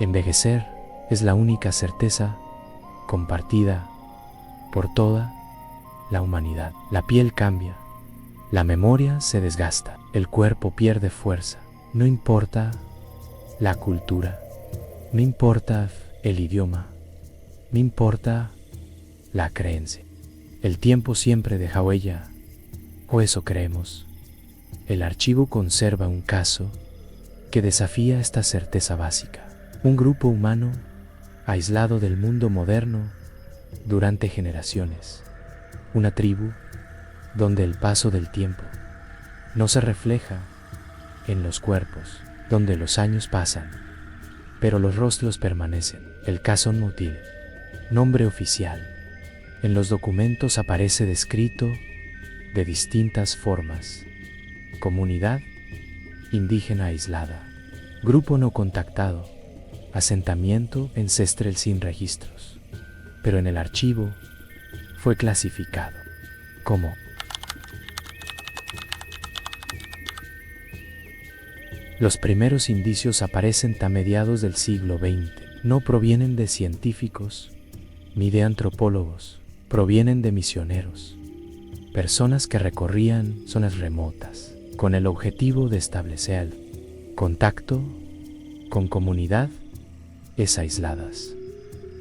Envejecer es la única certeza compartida por toda la humanidad. La piel cambia, la memoria se desgasta, el cuerpo pierde fuerza. No importa la cultura, no importa el idioma, no importa la creencia. El tiempo siempre deja huella, o eso creemos. El archivo conserva un caso que desafía esta certeza básica. Un grupo humano aislado del mundo moderno durante generaciones. Una tribu donde el paso del tiempo no se refleja en los cuerpos, donde los años pasan, pero los rostros permanecen. El caso Motil, nombre oficial. En los documentos aparece descrito de distintas formas. Comunidad indígena aislada, grupo no contactado, asentamiento ancestral sin registros. Pero en el archivo fue clasificado como los primeros indicios aparecen a mediados del siglo XX. No provienen de científicos ni de antropólogos, provienen de misioneros, personas que recorrían zonas remotas con el objetivo de establecer contacto con comunidades aisladas.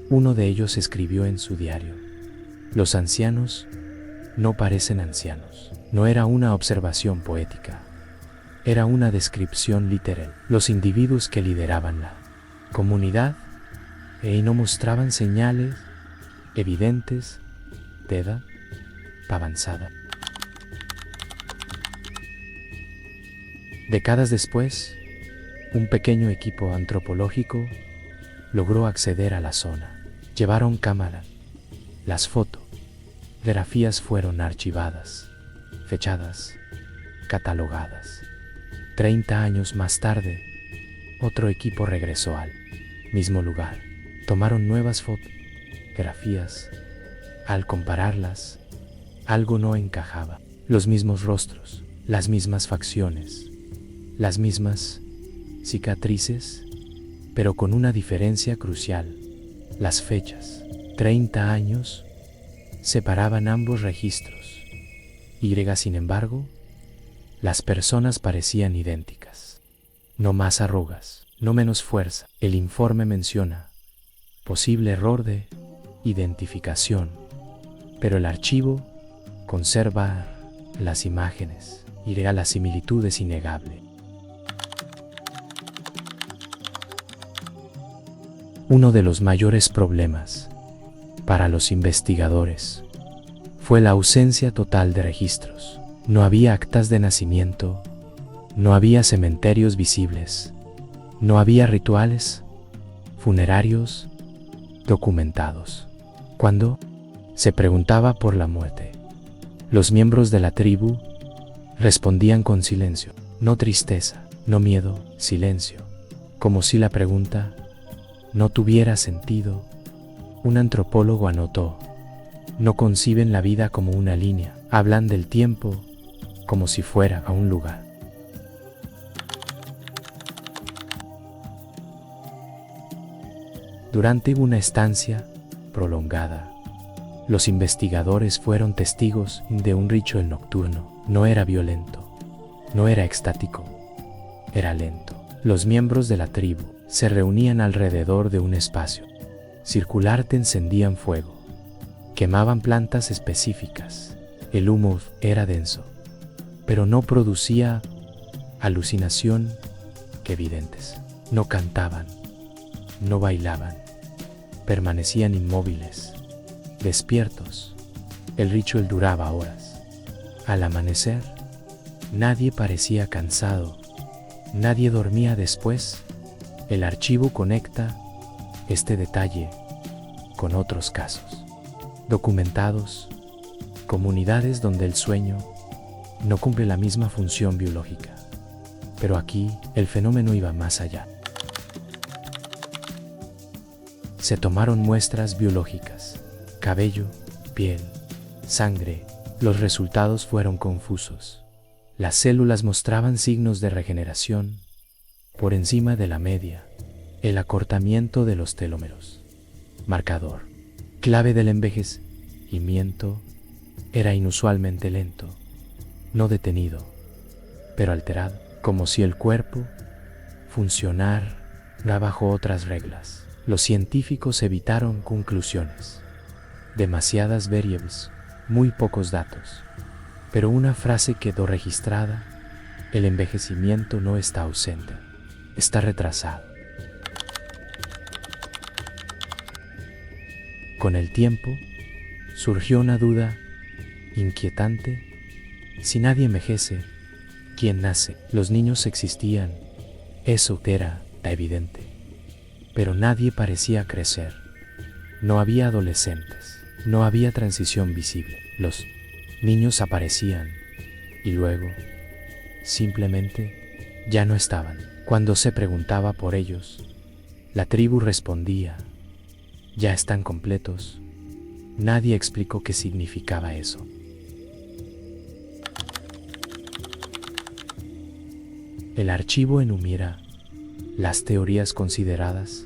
Uno de ellos escribió en su diario: los ancianos no parecen ancianos. No era una observación poética, era una descripción literal. Los individuos que lideraban la comunidad no mostraban señales evidentes de edad avanzada. Décadas después, un pequeño equipo antropológico logró acceder a la zona. Llevaron cámara. Las fotografías fueron archivadas, fechadas, catalogadas. 30 años más tarde, otro equipo regresó al mismo lugar. Tomaron nuevas fotografías. Al compararlas, algo no encajaba. Los mismos rostros, las mismas facciones, las mismas cicatrices, pero con una diferencia crucial: las fechas. 30 años separaban ambos registros. Sin embargo, las personas parecían idénticas. No más arrugas, no menos fuerza. El informe menciona posible error de identificación, pero el archivo conserva las imágenes y la similitud es innegable. Uno de los mayores problemas para los investigadores fue la ausencia total de registros. No había actas de nacimiento, no había cementerios visibles, no había rituales funerarios documentados. Cuando se preguntaba por la muerte, los miembros de la tribu respondían con silencio. No tristeza, no miedo, silencio. Como si la pregunta no tuviera sentido. Un antropólogo anotó: no conciben la vida como una línea, hablan del tiempo como si fuera a un lugar. Durante una estancia prolongada, los investigadores fueron testigos de un ritual nocturno. No era violento, no era extático, era lento. Los miembros de la tribu se reunían alrededor de un espacio circular, encendían fuego, quemaban plantas específicas. El humo era denso, pero no producía alucinación evidentes. No cantaban, no bailaban, permanecían inmóviles, despiertos. El ritual duraba horas. Al amanecer, nadie parecía cansado, nadie dormía después. El archivo conecta este detalle con otros casos documentados, comunidades donde el sueño no cumple la misma función biológica. Pero aquí el fenómeno iba más allá. Se tomaron muestras biológicas, cabello, piel, sangre. Los resultados fueron confusos. Las células mostraban signos de regeneración por encima de la media, El acortamiento de los telómeros. Marcador. Clave del envejecimiento. Era inusualmente lento, no detenido, pero alterado, como si el cuerpo funcionara bajo otras reglas. Los científicos evitaron conclusiones. Demasiadas variables, muy pocos datos. Pero una frase quedó registrada: el envejecimiento no está ausente, está retrasado. Con el tiempo, surgió una duda inquietante. Si nadie envejece, ¿quién nace? Los niños existían, eso era evidente, pero nadie parecía crecer. No había adolescentes, no había transición visible. Los niños aparecían y luego, simplemente, ya no estaban. Cuando se preguntaba por ellos, la tribu respondía: ya están completos. Nadie explicó qué significaba eso. El archivo enumera las teorías consideradas: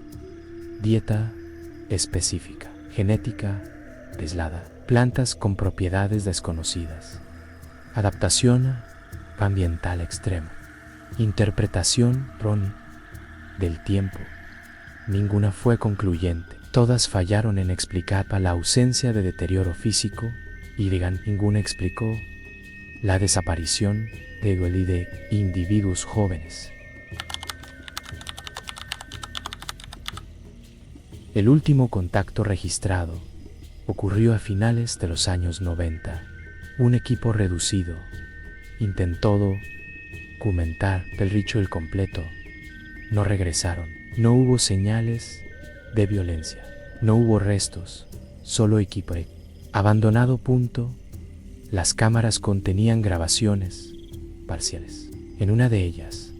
dieta específica, genética aislada, plantas con propiedades desconocidas, adaptación ambiental extrema, interpretación del tiempo. Ninguna fue concluyente. Todas fallaron en explicar la ausencia de deterioro físico y ninguna explicó la desaparición de individuos jóvenes. El último contacto registrado ocurrió a finales de los años 90. Un equipo reducido intentó documentar el ritual completo. No regresaron. No hubo señales de violencia. No hubo restos, solo equipo abandonado. Las cámaras contenían grabaciones parciales. En una de ellas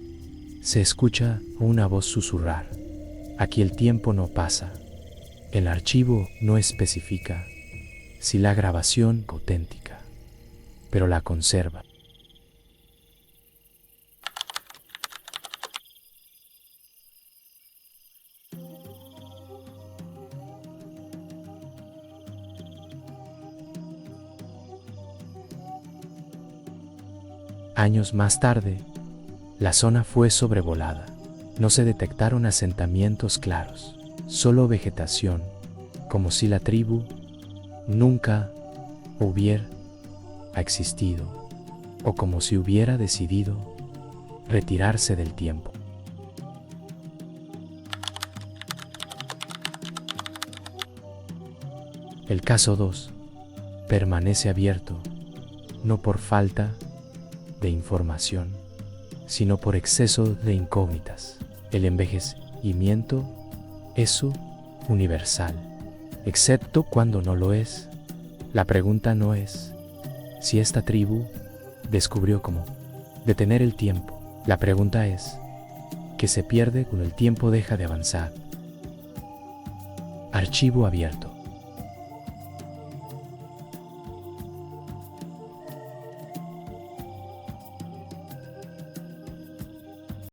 se escucha una voz susurrar: aquí el tiempo no pasa. El archivo no especifica si la grabación es auténtica, pero la conserva. Años más tarde, la zona fue sobrevolada. No se detectaron asentamientos claros, solo vegetación, como si la tribu nunca hubiera existido, o como si hubiera decidido retirarse del tiempo. El caso 2 permanece abierto, no por falta de información, sino por exceso de incógnitas. El envejecimiento es universal, excepto cuando no lo es. La pregunta no es si esta tribu descubrió cómo detener el tiempo. La pregunta es: ¿qué se pierde cuando el tiempo deja de avanzar? Archivo abierto.